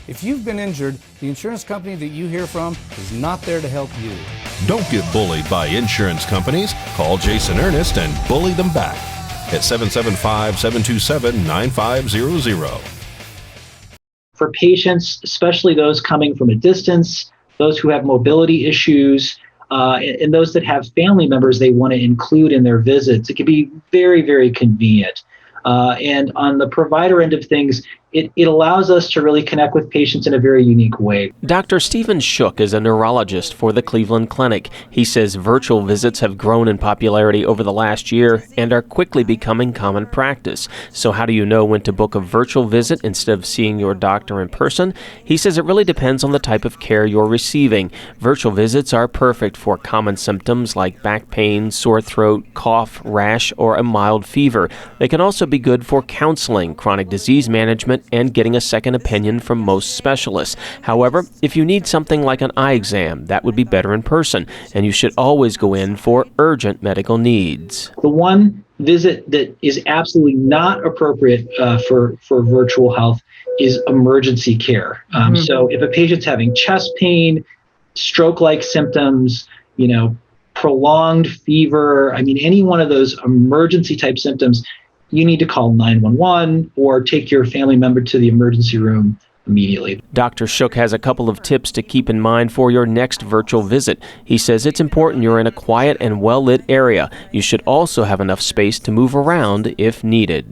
If you've been injured, the insurance company that you hear from is not there to help you. Don't get bullied by insurance companies. Call Jason Ernest and bully them back at 775-727-9500. For patients, especially those coming from a distance, those who have mobility issues, and those that have family members they want to include in their visits, it can be very, very convenient. And on the provider end of things, it allows us to really connect with patients in a very unique way. Dr. Stephen Shook is a neurologist for the Cleveland Clinic. He says virtual visits have grown in popularity over the last year and are quickly becoming common practice. So how do you know when to book a virtual visit instead of seeing your doctor in person? He says it really depends on the type of care you're receiving. Virtual visits are perfect for common symptoms like back pain, sore throat, cough, rash, or a mild fever. They can also be good for counseling, chronic disease management, and getting a second opinion from most specialists. However, if you need something like an eye exam, that would be better in person, and you should always go in for urgent medical needs. The one visit that is absolutely not appropriate for virtual health is emergency care. So if a patient's having chest pain, stroke-like symptoms, prolonged fever, any one of those emergency type symptoms, you need to call 911 or take your family member to the emergency room immediately. Dr. Shook has a couple of tips to keep in mind for your next virtual visit. He says it's important you're in a quiet and well-lit area. You should also have enough space to move around if needed.